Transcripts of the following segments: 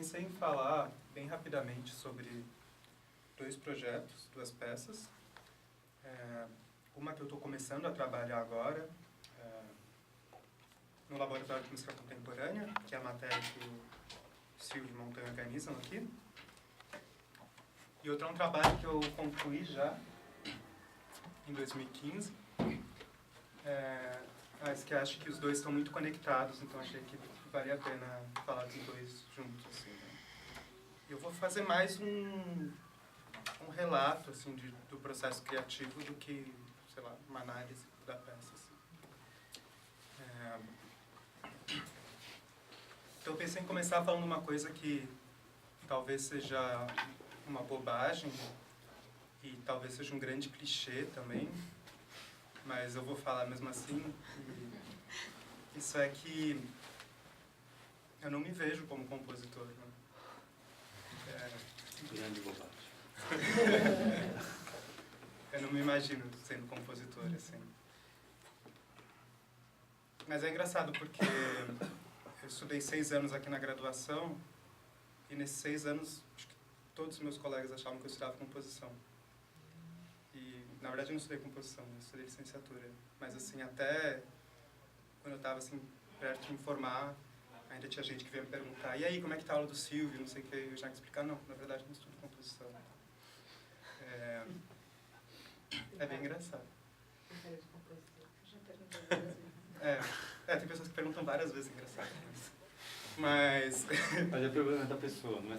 Pensei em falar bem rapidamente sobre dois projetos, duas peças. Uma que eu estou começando a trabalhar agora, no Laboratório de Música Contemporânea, que é a matéria que o Silvio e Montanha organizam aqui. E outra é um trabalho que eu concluí já em 2015, mas que acho que os dois estão muito conectados, então achei que valia a pena falar dos dois juntos. Assim, né? Eu vou fazer mais um relato assim, do processo criativo do que, sei lá, uma análise da peça. Assim. Então eu pensei em começar falando uma coisa que talvez seja uma bobagem e talvez seja um grande clichê também, mas eu vou falar mesmo assim. Isso é que eu não me vejo como compositor. Né? Grande bobagem. Eu não me imagino sendo compositor, assim. Mas é engraçado porque eu estudei 6 anos aqui na graduação e nesses 6 anos acho que todos os meus colegas achavam que eu estudava composição. E na verdade eu não estudei composição, eu estudei licenciatura. Mas assim, até quando eu estava assim, perto de me formar, ainda tinha gente que veio me perguntar: e aí, como é que tá a aula do Silvio? Não sei o que. Eu já ia explicar: não, na verdade eu não estudo composição. É bem engraçado. Tem pessoas que perguntam várias vezes, engraçado. Mas é problema da pessoa, não é?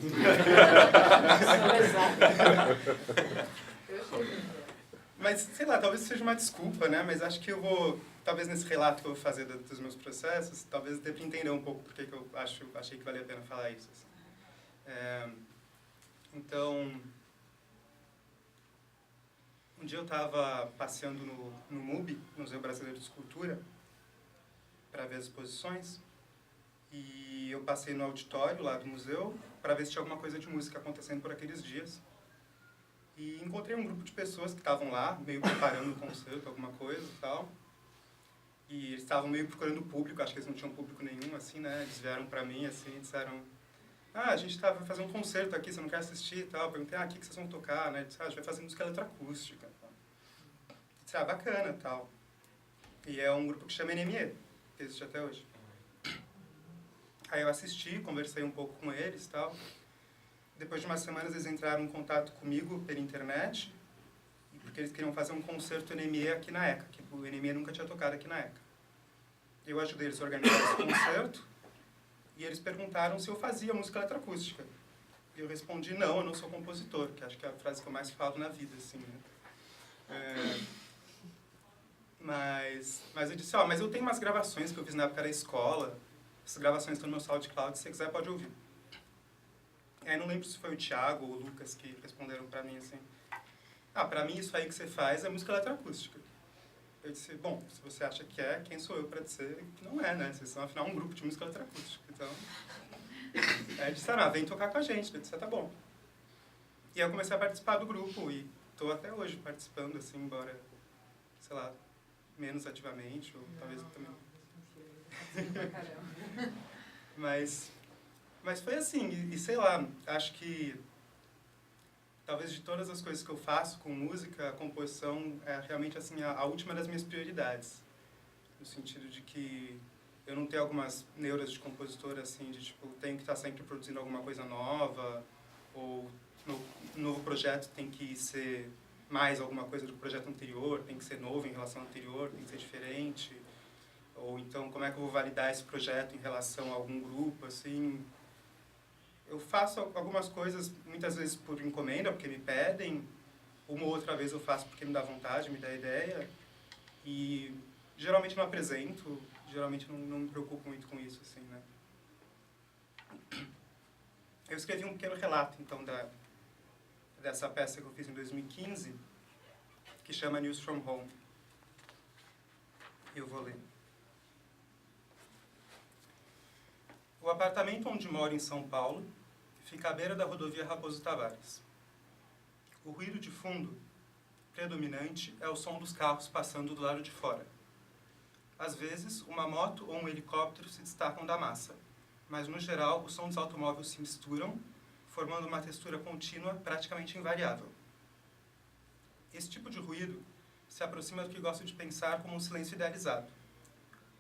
Mas, sei lá, talvez seja uma desculpa, né? Mas acho que eu vou, talvez nesse relato que eu vou fazer dos meus processos, talvez dê para entender um pouco porque que eu achei que valia a pena falar isso. Assim. Então, um dia eu estava passeando no MUB, Museu Brasileiro de Escultura, para ver as exposições, e eu passei no auditório lá do museu para ver se tinha alguma coisa de música acontecendo por aqueles dias. E encontrei um grupo de pessoas que estavam lá, meio preparando um concerto, alguma coisa e tal. E eles estavam meio procurando público, acho que eles não tinham público nenhum, assim, né? Eles vieram para mim, assim, e disseram: a gente vai fazer um concerto aqui, você não quer assistir e tal? Eu perguntei: o que vocês vão tocar, né? Eles disseram: a gente vai fazer música eletroacústica. Eu disse: bacana e tal. E é um grupo que chama NME, que existe até hoje. Aí eu assisti, conversei um pouco com eles e tal. Depois de umas semanas eles entraram em contato comigo pela internet, porque eles queriam fazer um concerto NME aqui na ECA, que o NME nunca tinha tocado aqui na ECA. Eu ajudei eles a organizar esse concerto, e eles perguntaram se eu fazia música eletroacústica. E eu respondi: não, eu não sou compositor, que acho que é a frase que eu mais falo na vida, assim, né? Mas eu disse: mas eu tenho umas gravações que eu fiz na época da escola, essas gravações estão no meu SoundCloud, se você quiser pode ouvir. Aí não lembro se foi o Thiago ou o Lucas que responderam pra mim assim: pra mim isso aí que você faz é música eletroacústica. Eu disse: bom, se você acha que é, quem sou eu pra dizer que não é, né? Vocês são afinal um grupo de música eletroacústica, então... Aí disseram: vem tocar com a gente. Eu disse: tá bom. E aí eu comecei a participar do grupo e tô até hoje participando, assim, embora, sei lá, menos ativamente, ou talvez também... Mas foi assim, e sei lá, acho que talvez de todas as coisas que eu faço com música, a composição é realmente assim a última das minhas prioridades. No sentido de que eu não tenho algumas neuras de compositor assim, de tipo, tenho que estar sempre produzindo alguma coisa nova, ou no novo projeto tem que ser mais alguma coisa do projeto anterior, tem que ser novo em relação ao anterior, tem que ser diferente. Ou então, como é que eu vou validar esse projeto em relação a algum grupo, assim... Eu faço algumas coisas, muitas vezes por encomenda, porque me pedem. Uma ou outra vez eu faço porque me dá vontade, me dá ideia. E geralmente não apresento, geralmente não me preocupo muito com isso, assim, né? Eu escrevi um pequeno relato, então, dessa peça que eu fiz em 2015, que chama News from Home. Eu vou ler. O apartamento onde moro em São Paulo fica à beira da rodovia Raposo Tavares. O ruído de fundo predominante é o som dos carros passando do lado de fora. Às vezes, uma moto ou um helicóptero se destacam da massa, mas no geral os sons dos automóveis se misturam, formando uma textura contínua praticamente invariável. Esse tipo de ruído se aproxima do que gosto de pensar como um silêncio idealizado,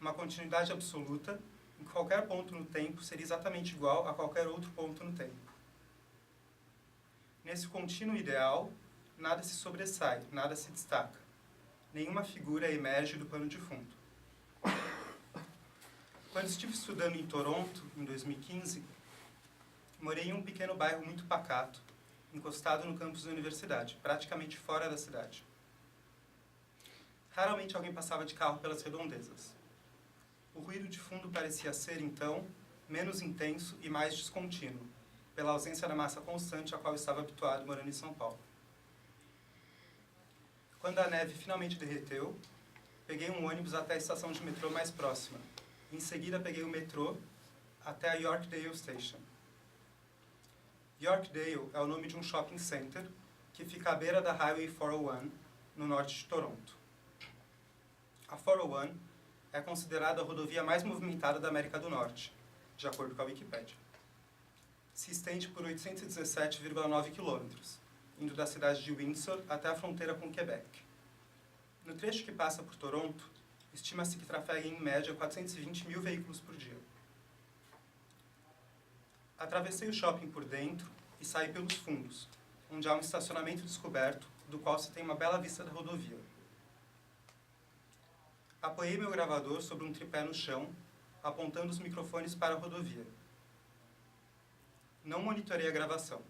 uma continuidade absoluta em que qualquer ponto no tempo seria exatamente igual a qualquer outro ponto no tempo. Nesse contínuo ideal, nada se sobressai, nada se destaca. Nenhuma figura emerge do pano de fundo. Quando estive estudando em Toronto, em 2015, morei em um pequeno bairro muito pacato, encostado no campus da universidade, praticamente fora da cidade. Raramente alguém passava de carro pelas redondezas. O ruído de fundo parecia ser, então, menos intenso e mais descontínuo, pela ausência da massa constante a qual estava habituado morando em São Paulo. Quando a neve finalmente derreteu, peguei um ônibus até a estação de metrô mais próxima. Em seguida, peguei o metrô até a Yorkdale Station. Yorkdale é o nome de um shopping center que fica à beira da Highway 401, no norte de Toronto. A 401 é considerada a rodovia mais movimentada da América do Norte, de acordo com a Wikipédia. Se estende por 817,9 quilômetros, indo da cidade de Windsor até a fronteira com Quebec. No trecho que passa por Toronto, estima-se que trafeguem em média 420 mil veículos por dia. Atravessei o shopping por dentro e saí pelos fundos, onde há um estacionamento descoberto, do qual se tem uma bela vista da rodovia. Apoiei meu gravador sobre um tripé no chão, apontando os microfones para a rodovia. Não monitorei a gravação.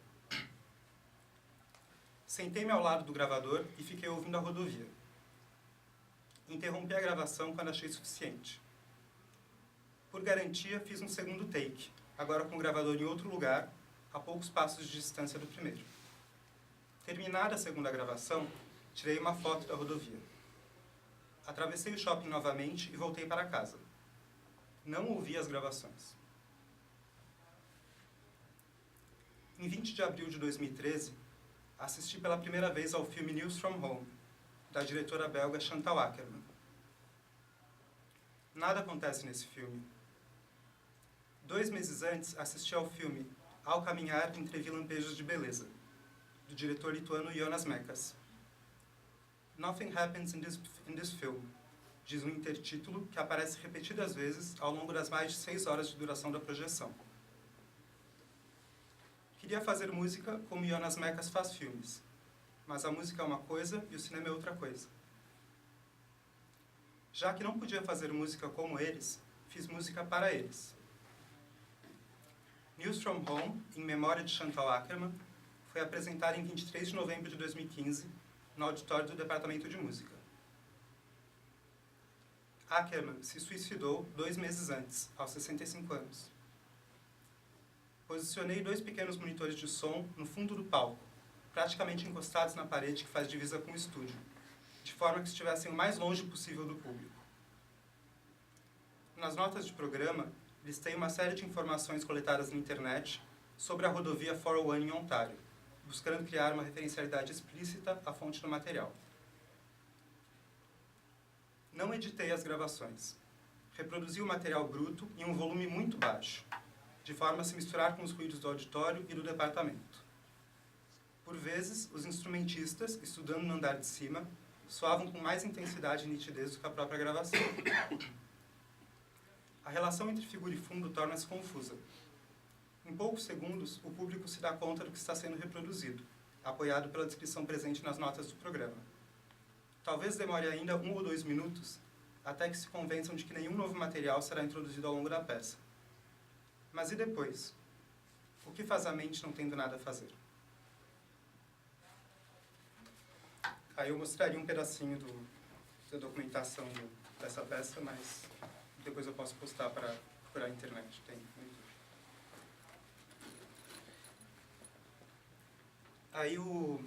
Sentei-me ao lado do gravador e fiquei ouvindo a rodovia. Interrompi a gravação quando achei suficiente. Por garantia, fiz um segundo take, agora com o gravador em outro lugar, a poucos passos de distância do primeiro. Terminada a segunda gravação, tirei uma foto da rodovia. Atravessei o shopping novamente e voltei para casa. Não ouvi as gravações. Em 20 de abril de 2013, assisti pela primeira vez ao filme News from Home, da diretora belga Chantal Akerman. Nada acontece nesse filme. 2 meses antes, assisti ao filme Ao Caminhar Entre Lampejos de Beleza, do diretor lituano Jonas Mekas. Nothing happens in this film, diz um intertítulo que aparece repetidas vezes ao longo das mais de 6 horas de duração da projeção. Queria fazer música como Jonas Mekas faz filmes, mas a música é uma coisa e o cinema é outra coisa. Já que não podia fazer música como eles, fiz música para eles. News from Home, em memória de Chantal Akerman, foi apresentada em 23 de novembro de 2015, no auditório do Departamento de Música. Akerman se suicidou 2 meses antes, aos 65 anos. Posicionei 2 pequenos monitores de som no fundo do palco, praticamente encostados na parede que faz divisa com o estúdio, de forma que estivessem o mais longe possível do público. Nas notas de programa, listei uma série de informações coletadas na internet sobre a rodovia 401 em Ontário, buscando criar uma referencialidade explícita à fonte do material. Não editei as gravações. Reproduzi o material bruto em um volume muito baixo, de forma a se misturar com os ruídos do auditório e do departamento. Por vezes, os instrumentistas, estudando no andar de cima, soavam com mais intensidade e nitidez do que a própria gravação. A relação entre figura e fundo torna-se confusa. Em poucos segundos, o público se dá conta do que está sendo reproduzido, apoiado pela descrição presente nas notas do programa. Talvez demore ainda 1 ou 2 minutos, até que se convençam de que nenhum novo material será introduzido ao longo da peça. Mas e depois? O que faz a mente não tendo nada a fazer? Aí eu mostraria um pedacinho da documentação dessa peça, mas depois eu posso postar para procurar na internet. Tem. Aí o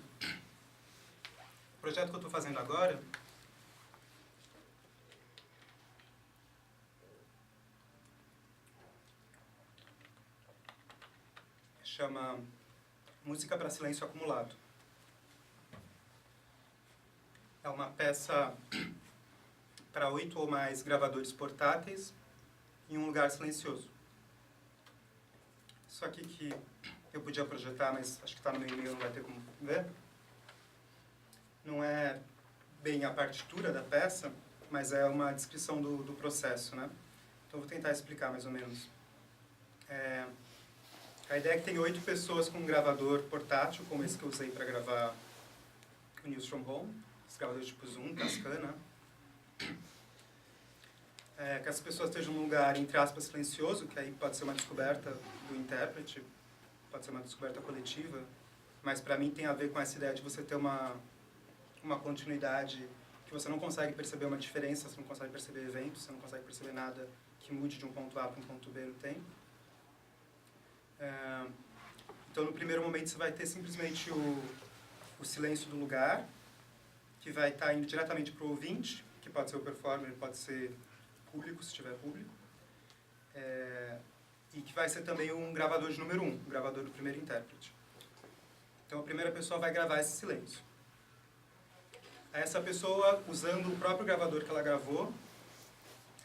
projeto que eu estou fazendo agora chama Música para Silêncio Acumulado. É uma peça para 8 ou mais gravadores portáteis em um lugar silencioso. isso aqui que eu podia projetar, mas acho que está no meu e-mail, não vai ter como ver. Não é bem a partitura da peça, mas é uma descrição do processo, né? Então, vou tentar explicar mais ou menos. A ideia é que tem 8 pessoas com um gravador portátil, como esse que eu usei para gravar o News from Home, esse gravador tipo Zoom, Tascam, né? Que as pessoas estejam num lugar, entre aspas, silencioso, que aí pode ser uma descoberta do intérprete, pode ser uma descoberta coletiva, mas para mim tem a ver com essa ideia de você ter uma continuidade, que você não consegue perceber uma diferença, você não consegue perceber eventos, você não consegue perceber nada que mude de um ponto A para um ponto B no tempo. Então, no primeiro momento, você vai ter simplesmente o silêncio do lugar, que vai estar indo diretamente para o ouvinte, que pode ser o performer, pode ser público, se tiver público, e que vai ser também um gravador de número 1, um gravador do primeiro intérprete. Então, a primeira pessoa vai gravar esse silêncio. Essa pessoa, usando o próprio gravador que ela gravou,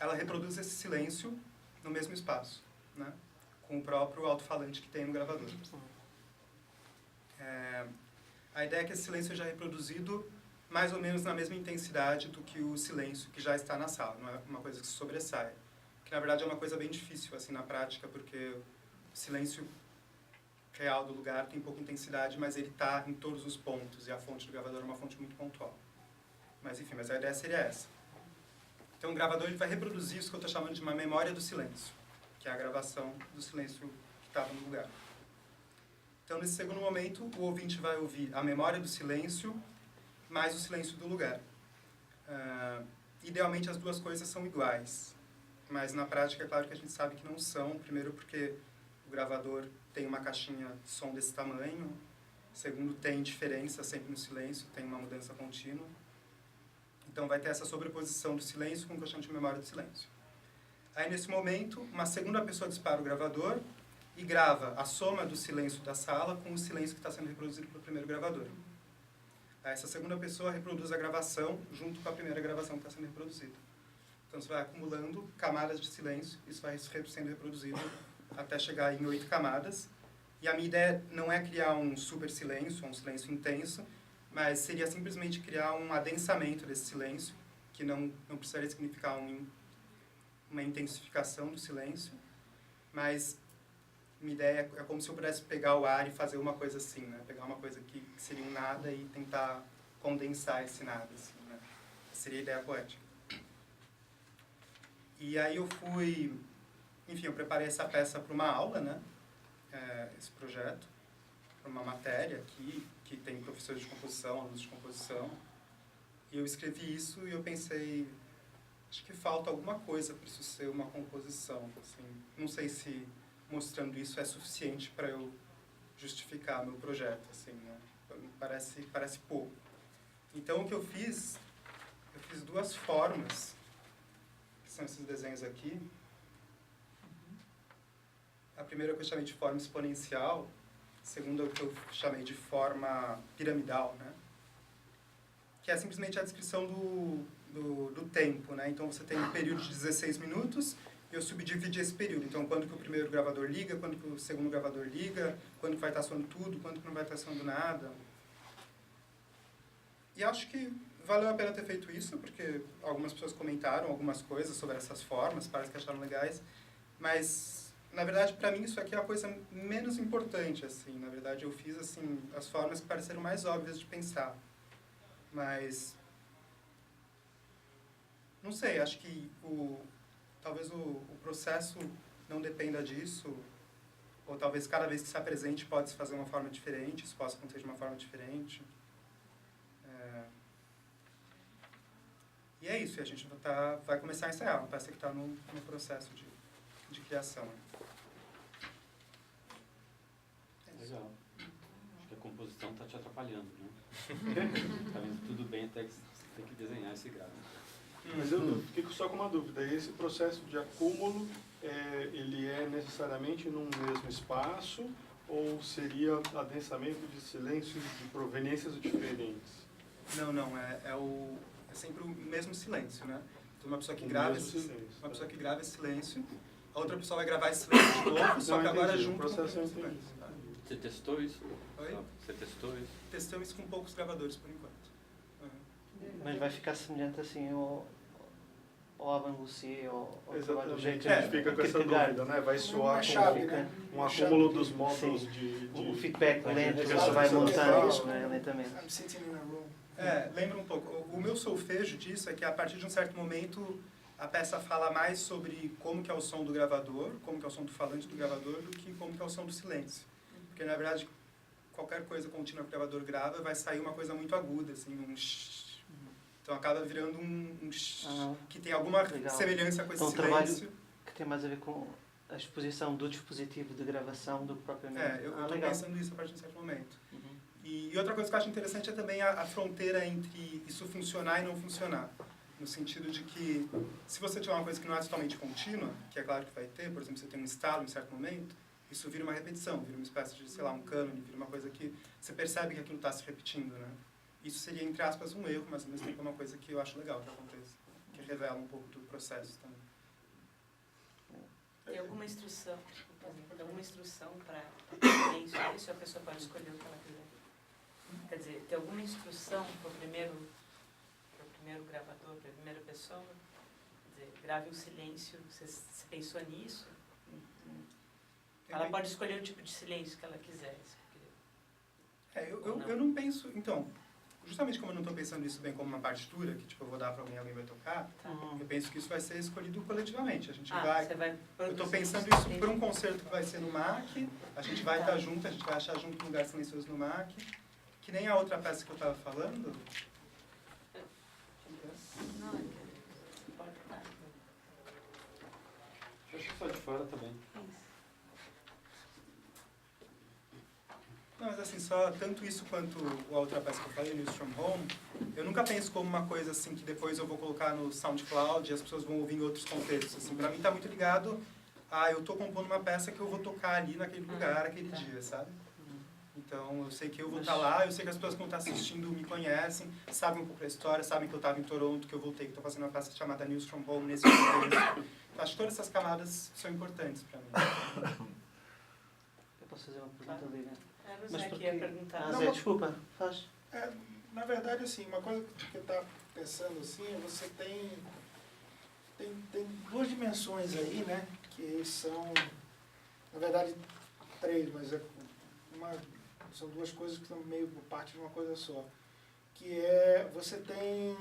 ela reproduz esse silêncio no mesmo espaço, né? Com o próprio alto-falante que tem no gravador. A ideia é que esse silêncio seja reproduzido mais ou menos na mesma intensidade do que o silêncio que já está na sala, não é uma coisa que se sobressai. Que, na verdade, é uma coisa bem difícil, assim, na prática, porque o silêncio real do lugar tem pouca intensidade, mas ele está em todos os pontos, e a fonte do gravador é uma fonte muito pontual. Mas, enfim, mas a ideia seria essa. Então, o gravador ele vai reproduzir isso que eu estou chamando de uma memória do silêncio, que é a gravação do silêncio que estava no lugar. Então, nesse segundo momento, o ouvinte vai ouvir a memória do silêncio mais o silêncio do lugar. Idealmente, as duas coisas são iguais, mas na prática é claro que a gente sabe que não são. Primeiro porque o gravador tem uma caixinha de som desse tamanho. Segundo, tem diferença sempre no silêncio, tem uma mudança contínua. Então, vai ter essa sobreposição do silêncio com o que eu chamo de memória do silêncio. Aí, nesse momento, uma segunda pessoa dispara o gravador e grava a soma do silêncio da sala com o silêncio que está sendo reproduzido pelo primeiro gravador. Aí, essa segunda pessoa reproduz a gravação junto com a primeira gravação que está sendo reproduzida. Então, você vai acumulando camadas de silêncio, isso vai sendo reproduzido até chegar em 8 camadas. E a minha ideia não é criar um super silêncio, um silêncio intenso, mas seria simplesmente criar um adensamento desse silêncio, que não precisaria significar uma intensificação do silêncio, mas minha ideia é como se eu pudesse pegar o ar e fazer uma coisa assim, né? Pegar uma coisa que seria um nada e tentar condensar esse nada, assim, né? Seria a ideia poética. E aí eu eu preparei essa peça para uma aula, né? Esse projeto, para uma matéria aqui, que tem professores de composição, alunos de composição. E eu escrevi isso e eu pensei, acho que falta alguma coisa para isso ser uma composição. Assim. Não sei se mostrando isso é suficiente para eu justificar meu projeto. Assim, né? Parece pouco. Então, o que eu fiz 2 formas, que são esses desenhos aqui. A primeira que eu chamei de forma exponencial, a segunda é o que eu chamei de forma piramidal, né? Que é simplesmente a descrição do tempo, né? Então, você tem um período de 16 minutos e eu subdividi esse período. Então, quando que o primeiro gravador liga, quando que o segundo gravador liga, quando que vai estar soando tudo, quando que não vai estar soando nada. E acho que valeu a pena ter feito isso, porque algumas pessoas comentaram algumas coisas sobre essas formas, parece que acharam legais, mas, na verdade, para mim, isso aqui é a coisa menos importante, assim. Na verdade, eu fiz, assim, as formas que pareceram mais óbvias de pensar. Mas, não sei, acho que talvez o processo não dependa disso, ou talvez cada vez que se apresente pode se fazer uma forma diferente, isso possa acontecer de uma forma diferente. E é isso, e a gente vai começar a ensaiar, uma peça que está no processo de criação. Legal. Acho que a composição está te atrapalhando, né? Tá vendo tudo bem até que você tem que desenhar esse gráfico. Mas eu fiquei só com uma dúvida. Esse processo de acúmulo, ele é necessariamente num mesmo espaço ou seria adensamento de silêncios de proveniências diferentes? Não, é sempre o mesmo silêncio, né? Então, uma pessoa que grava esse silêncio a outra pessoa vai gravar esse silêncio de novo, só que agora entendi. junto O processo com eu o entendi. silêncio. Tá? Você testou isso? Oi? Você testou isso? Testamos isso com poucos gravadores por enquanto. Mas vai ficar semelhante assim ao Avan Lucia, ao trabalho do Exatamente, jeito a gente fica com essa Kierkegaard. dúvida, né? Vai Uma soar chave, como né? um acúmulo dos módulos Sim. de... O feedback de lento, regressão você vai sensorial. montando né, lentamente. I'm sitting in a room. Lembra um pouco. O meu solfejo disso é que a partir de um certo momento a peça fala mais sobre como que é o som do gravador, como que é o som do falante do gravador, do que como que é o som do silêncio. Porque, na verdade, qualquer coisa contínua que o gravador grava vai sair uma coisa muito aguda, assim, um shhh. Então acaba virando um shhh, que tem alguma legal. semelhança com esse Então, o trabalho silêncio. que tem mais a ver com a exposição do dispositivo de gravação do que propriamente. Eu estou legal. pensando nisso a partir de um certo momento. Uhum. E outra coisa que eu acho interessante é também a fronteira entre isso funcionar e não funcionar. No sentido de que, se você tiver uma coisa que não é totalmente contínua, que é claro que vai ter, por exemplo, você tem um estalo em certo momento, isso vira uma repetição, vira uma espécie de, sei lá, um cânone, vira uma coisa que você percebe que aquilo está se repetindo, né? Isso seria, entre aspas, um erro, mas ao mesmo tempo é uma coisa que eu acho legal que aconteça, que revela um pouco do processo também. Tem alguma instrução, para isso a pessoa pode escolher o que ela quiser. Quer dizer, tem alguma instrução para o primeiro gravador, para a primeira pessoa? Quer dizer, grave o silêncio, você pensou nisso? Ela pode escolher o tipo de silêncio que ela quiser. Eu não penso... Então, justamente como eu não estou pensando isso bem como uma partitura, que tipo, eu vou dar para alguém vai tocar, eu penso que isso vai ser escolhido coletivamente. A gente eu estou pensando isso por um concerto que vai ser no MAC, a gente vai estar junto, a gente vai achar junto um lugar silencioso no MAC, que nem a outra peça que eu estava falando. Não, pode estar. Eu acho que só de fora também. Não, mas assim, só tanto isso quanto a outra peça que eu falei, News from Home, eu nunca penso como uma coisa assim que depois eu vou colocar no SoundCloud e as pessoas vão ouvir em outros contextos. Assim, pra mim tá muito ligado a eu tô compondo uma peça que eu vou tocar ali naquele lugar, aquele dia, sabe? Então eu sei que eu vou estar lá, eu sei que as pessoas que vão estar assistindo me conhecem, sabem um pouco da história, sabem que eu estava em Toronto, que eu voltei, que estou fazendo uma peça chamada News from Home nesse contexto. Então acho que todas essas camadas são importantes para mim. Eu posso fazer uma pergunta ali, né? Era o Zé que ia perguntar. Zé, desculpa, faz. Na verdade, assim, uma coisa que eu estava pensando assim, você tem duas dimensões aí, né? Que são, na verdade, três, mas são duas coisas que são meio parte de uma coisa só. Que é, você tem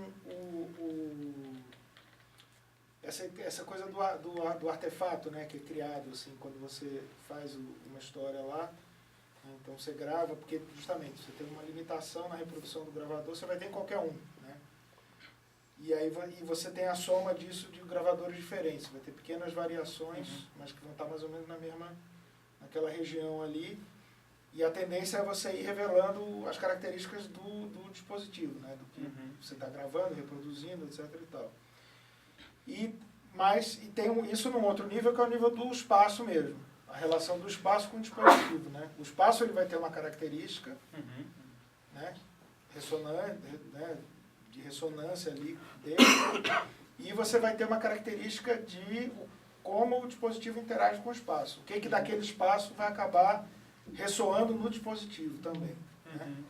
essa coisa do artefato, né? Que é criado, assim, quando você faz uma história lá. Então você grava, porque justamente você tem uma limitação na reprodução do gravador, você vai ter em qualquer um, né? E aí você tem a soma disso de gravadores diferentes, vai ter pequenas variações, mas que vão estar mais ou menos naquela região ali. E a tendência é você ir revelando as características do dispositivo, né? Do que você está gravando, reproduzindo, etc. e tal. E tem isso num outro nível, que é o nível do espaço mesmo. A relação do espaço com o dispositivo, né? O espaço ele vai ter uma característica, né? Ressonante, né? De ressonância ali dele, e você vai ter uma característica de como o dispositivo interage com o espaço. O que daquele espaço vai acabar ressoando no dispositivo também. Né?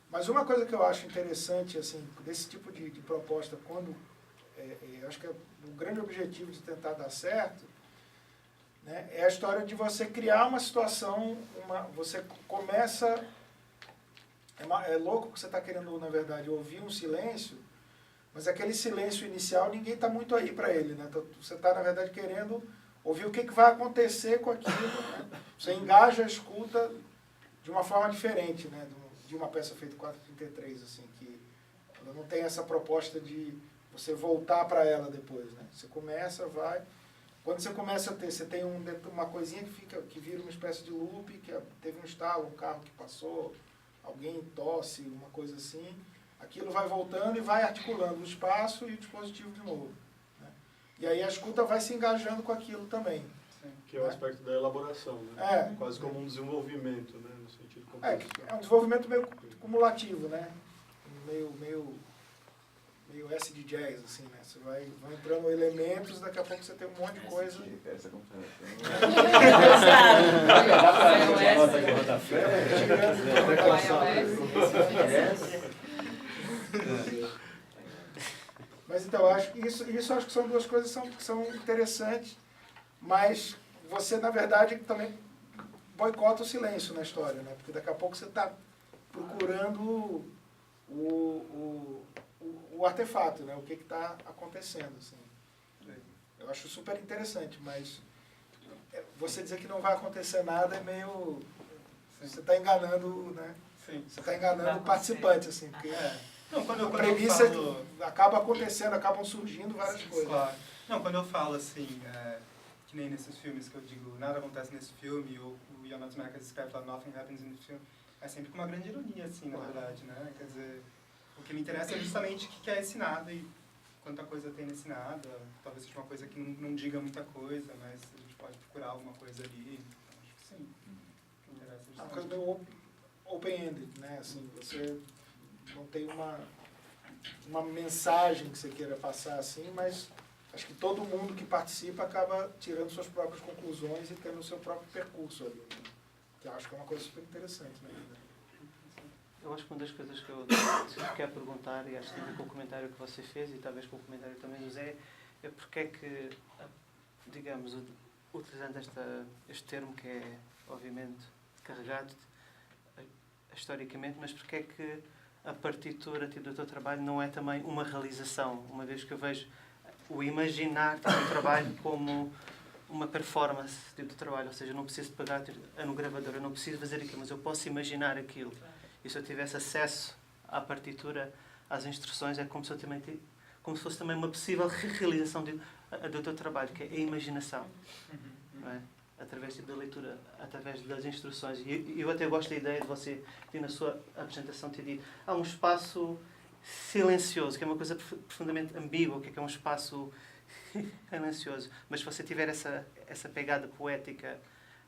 Mas uma coisa que eu acho interessante assim desse tipo de proposta, quando eu acho que é o grande objetivo de tentar dar certo, né, é a história de você criar uma situação, você começa... É louco que você está querendo, na verdade, ouvir um silêncio, mas aquele silêncio inicial, ninguém está muito aí para ele. Né? Então, você está, na verdade, querendo ouvir o que vai acontecer com aquilo. Né? Você engaja a escuta de uma forma diferente, né? De uma peça feita em 4:33, assim, que ela não tem essa proposta de você voltar para ela depois. Né? Você começa, vai... Quando você começa a ter, você tem uma coisinha que vira uma espécie de loop, que teve um estalo, um carro que passou, alguém tosse, uma coisa assim, aquilo vai voltando e vai articulando o espaço e o dispositivo de novo. Né? E aí a escuta vai se engajando com aquilo também. Que é o aspecto da elaboração, né? Quase como um desenvolvimento, né? No sentido é um desenvolvimento meio cumulativo, né? Meio meio acid jazz, assim, né? Você vai entrando elementos, daqui a pouco você tem um monte de coisa. Essa comparação. Mas então, eu acho que isso acho que são duas coisas que são interessantes, mas você, na verdade, também boicota o silêncio na história, né? Porque daqui a pouco você está procurando o artefato, né? O que está acontecendo, assim. Eu acho super interessante, mas você dizer que não vai acontecer nada é meio... Você está enganando, né? Sim. Você está enganando o participante, assim, porque Não, quando a eu premissa falo... acaba acontecendo, acabam surgindo várias coisas. Claro. Não, quando eu falo assim, que nem nesses filmes que eu digo, nada acontece nesse filme, ou o Ian Mackers escreve lá, Nothing Happens in the Film, é sempre com uma grande ironia, assim, na verdade, né? Quer dizer, o que me interessa é justamente o que é esse nada e quanta coisa tem nesse nada. Talvez seja uma coisa que não diga muita coisa, mas a gente pode procurar alguma coisa ali. Então, acho que sim. O que interessa é É uma justamente... coisa meio open-ended, né? Assim, você não tem uma mensagem que você queira passar assim, mas acho que todo mundo que participa acaba tirando suas próprias conclusões e tendo o seu próprio percurso ali. Né? Que eu acho que é uma coisa super interessante na vida. Eu acho que uma das coisas que eu quero perguntar, e acho que tem a ver com o comentário que você fez e talvez com o comentário também do Zé, é porque é que, digamos, utilizando este termo que é, obviamente, carregado historicamente, mas porque é que a partitura do teu trabalho não é também uma realização, uma vez que eu vejo o imaginar do trabalho como uma performance do trabalho, ou seja, eu não preciso pegar no gravador, eu não preciso fazer aquilo, mas eu posso imaginar aquilo. E se eu tivesse acesso à partitura, às instruções, é como se fosse também uma possível realização do teu trabalho, que é a imaginação. Não é? Através da leitura, através das instruções. E eu até gosto da ideia de você ter na sua apresentação ter dito há um espaço silencioso, que é uma coisa profundamente ambígua, que é um espaço silencioso. Mas se você tiver essa pegada poética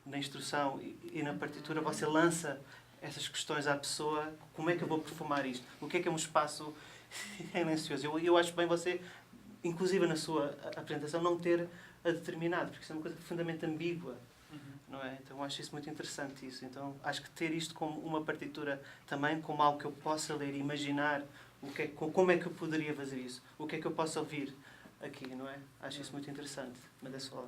na instrução e na partitura, você lança essas questões à pessoa: como é que eu vou perfumar isto? O que é um espaço silencioso? Eu acho bem você, inclusive na sua apresentação, não ter a determinado, porque isso é uma coisa profundamente ambígua, não é? Então acho isso muito interessante, isso. Então acho que ter isto como uma partitura também, como algo que eu possa ler e imaginar como é que eu poderia fazer isso, o que é que eu posso ouvir aqui, não é? Acho isso muito interessante, mas é só...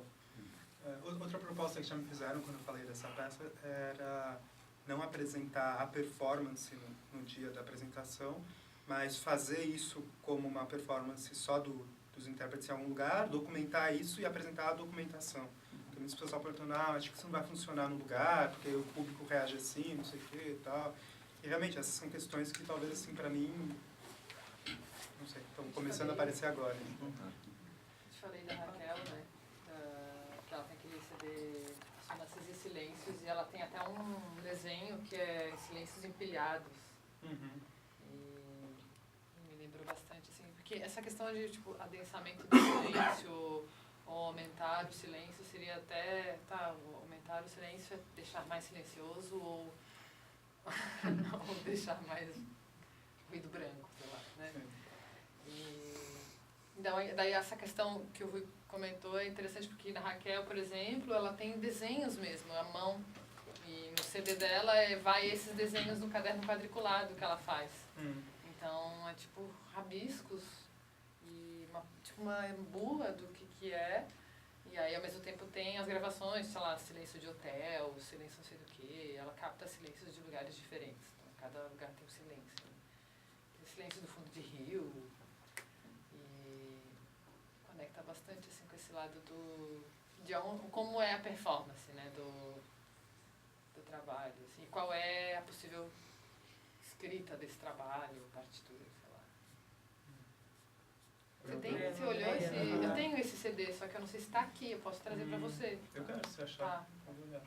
Outra proposta que já me fizeram quando eu falei dessa peça era não apresentar a performance no dia da apresentação, mas fazer isso como uma performance só dos intérpretes em algum lugar, documentar isso e apresentar a documentação. Porque muitas pessoas estão perguntando, acho que isso não vai funcionar no lugar, porque o público reage assim, não sei o que e tal. E realmente, essas são questões que talvez, assim, para mim, não sei, estão começando a aparecer agora. Eu te falei da Raquel, né? Que ela tem aquele CD Sonanças e Silêncios, e ela tem até um desenho que é Silêncios Empilhados. Me lembrou bastante, assim, porque essa questão de, tipo, adensamento do silêncio ou aumentar o silêncio seria até, aumentar o silêncio é deixar mais silencioso ou deixar mais ruído branco, sei lá, né? Daí essa questão que o Rui comentou é interessante porque na Raquel, por exemplo, ela tem desenhos mesmo, a mão, e no CD dela vai esses desenhos no caderno quadriculado que ela faz. Então é tipo rabiscos e uma bula do que é, e aí ao mesmo tempo tem as gravações, sei lá, silêncio de hotel, silêncio não sei do que, ela capta silêncios de lugares diferentes, então cada lugar tem um silêncio. Tem silêncio do fundo de rio, e conecta bastante assim, com esse lado como é a performance, né, do trabalho, assim, e qual é a possível escrita desse trabalho, partitura, sei lá. Você olhou esse... Eu tenho esse CD, só que eu não sei se está aqui, eu posso trazer para você. Eu quero, se achar. Pode olhar.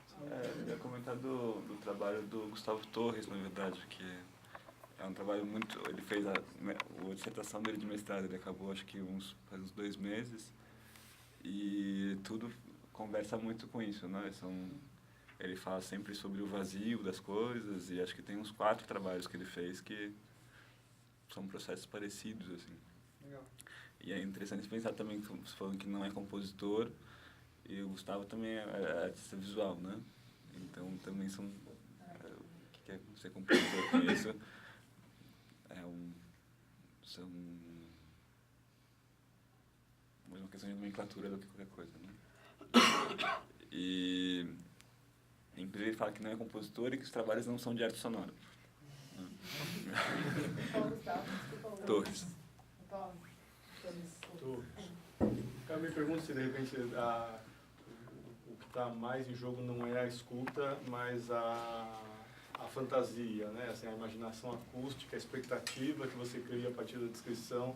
Eu ia comentar do trabalho do Gustavo Torres, na verdade, que é um trabalho muito... Ele fez a dissertação dele de mestrado, ele acabou acho que faz uns 2 meses, e tudo conversa muito com isso, né? Ele fala sempre sobre o vazio das coisas, e acho que tem uns 4 trabalhos que ele fez que são processos parecidos, assim. Legal. E é interessante pensar também, você falando que não é compositor, e o Gustavo também é artista visual, né? Então também são... o que é ser compositor com isso? São mais uma questão de nomenclatura do que qualquer coisa, né? E inclusive ele fala que não é compositor e que os trabalhos não são de arte sonora. Torres. Eu me pergunto se de repente o que está mais em jogo não é a escuta, mas a fantasia, né? Assim, a imaginação acústica, a expectativa que você cria a partir da descrição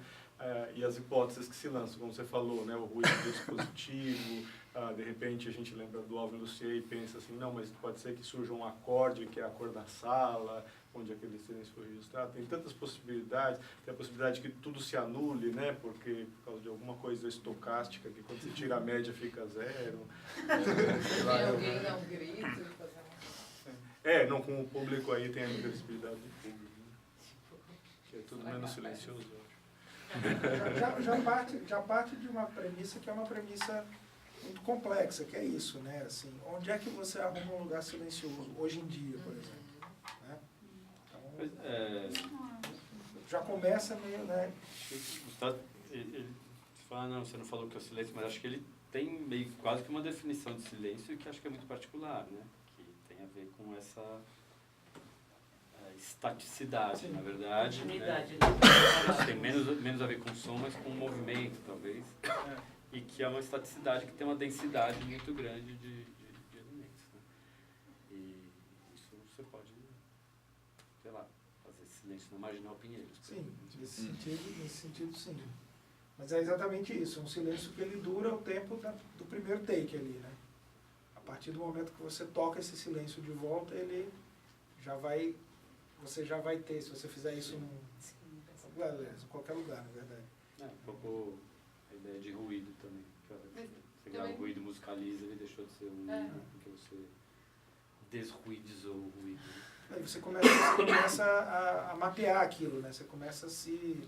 e as hipóteses que se lançam, como você falou, né? O ruído do dispositivo, de repente a gente lembra do Alvin Lucier e pensa assim, não, mas pode ser que surja um acorde que é a cor da sala, onde aquele silêncio foi registrado. Tem tantas possibilidades, tem a possibilidade que tudo se anule, né? Porque por causa de alguma coisa estocástica, que quando você tira a média fica zero. Tem alguém dar um grito e fazer uma... Não, com o público aí tem a inversibilidade do público, né? Que é tudo menos silencioso, eu acho. Já parte de uma premissa que é uma premissa muito complexa, que é isso, né? Assim, onde é que você arruma um lugar silencioso, hoje em dia, por exemplo? Né? Então, já começa meio, né? Gustavo, ele fala, não, você não falou que é o silêncio, mas acho que ele tem meio quase que uma definição de silêncio que acho que é muito particular, né? Tem a ver com essa estaticidade, sim, na verdade. Continuidade, né? Isso tem menos a ver com som, mas com movimento, talvez. E que é uma estaticidade que tem uma densidade muito grande de elementos. Né? E isso você pode, sei lá, fazer silêncio na Marginal Pinheiros. Sim, nesse sentido sim. Mas é exatamente isso, um silêncio que ele dura o tempo do primeiro take ali, né? A partir do momento que você toca esse silêncio de volta, ele você já vai ter, se você fizer isso em qualquer lugar, na verdade. Um pouco a ideia de ruído também. Você grava o ruído, musicaliza, ele deixou de ser porque você desruidizou o ruído. Aí você começa a mapear aquilo, né? Você começa a se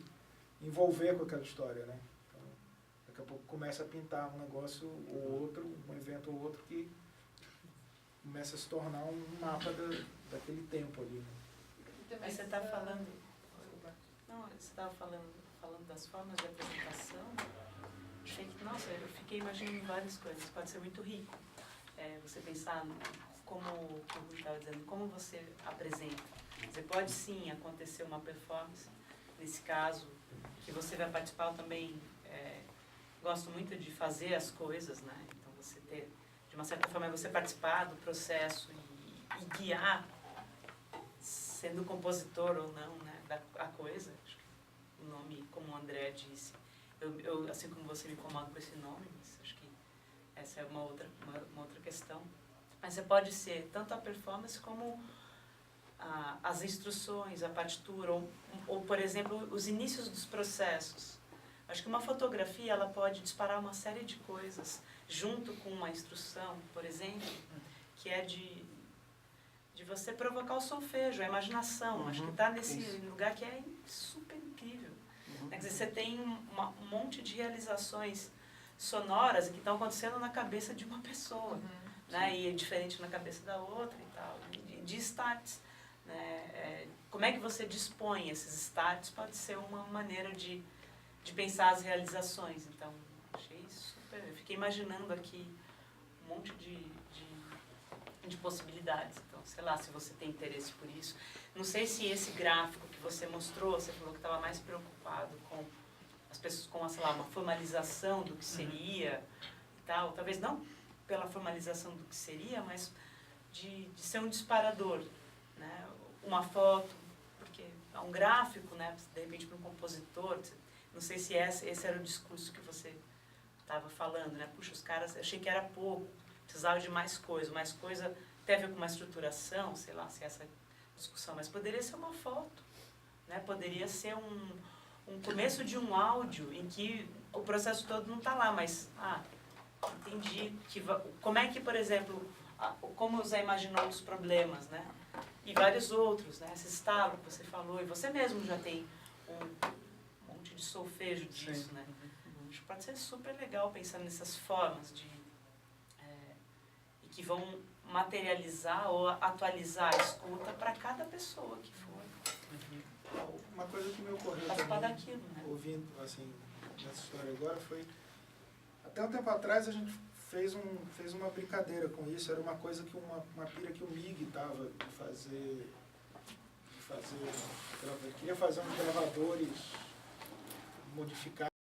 envolver com aquela história, né? Então, daqui a pouco começa a pintar um negócio ou outro, um evento ou outro que começa a se tornar um mapa daquele tempo ali. Né? Mas você está falando... Não, você estava falando das formas de apresentação. Achei que, nossa, eu fiquei imaginando várias coisas. Pode ser muito rico. Você pensar como o Rui estava dizendo, como você apresenta. Você pode sim acontecer uma performance. Nesse caso, que você vai participar, eu também gosto muito de fazer as coisas, né? Então você ter, de uma certa forma, você participar do processo e guiar, sendo compositor ou não, né, da coisa. Acho que o nome, como o André disse, eu assim como você me incomodo com esse nome, mas acho que essa é uma outra questão. Mas você pode ser tanto a performance como as instruções, a partitura, ou, por exemplo, os inícios dos processos. Acho que uma fotografia ela pode disparar uma série de coisas junto com uma instrução, por exemplo, que é de você provocar o solfejo, a imaginação. Acho que está nesse lugar que é super incrível. Quer dizer, você tem um monte de realizações sonoras que estão acontecendo na cabeça de uma pessoa, né? E é diferente na cabeça da outra e tal, de starts. Né? Como é que você dispõe esses starts pode ser uma maneira de pensar as realizações. Então, achei super... Eu fiquei imaginando aqui um monte de possibilidades. Então, sei lá, se você tem interesse por isso. Não sei se esse gráfico que você mostrou, você falou que estava mais preocupado com as pessoas, com, sei lá, uma formalização do que seria e tal. Talvez não pela formalização do que seria, mas de ser um disparador, né? Uma foto, porque é um gráfico, né? De repente para um compositor, não sei se esse era o discurso que você estava falando, né? Puxa, os caras, achei que era pouco, precisava de mais coisa tem a ver com uma estruturação, sei lá se é essa discussão, mas poderia ser uma foto, né? Poderia ser um começo de um áudio em que o processo todo não está lá, mas, entendi, como é que, por exemplo, como o Zé imaginou os problemas, né? E vários outros, né? Esse estalo que você falou, e você mesmo já tem um monte de solfejo disso, Sim. né? Acho que pode ser super legal pensar nessas formas e que vão materializar ou atualizar a escuta para cada pessoa que for Uma coisa que me ocorreu participar também, daquilo, né? ouvindo, assim, nessa história agora, foi... Até um tempo atrás a gente fez uma brincadeira com isso, era uma coisa que uma pira que o MIG tava de fazer ele queria fazer uns gravadores modificados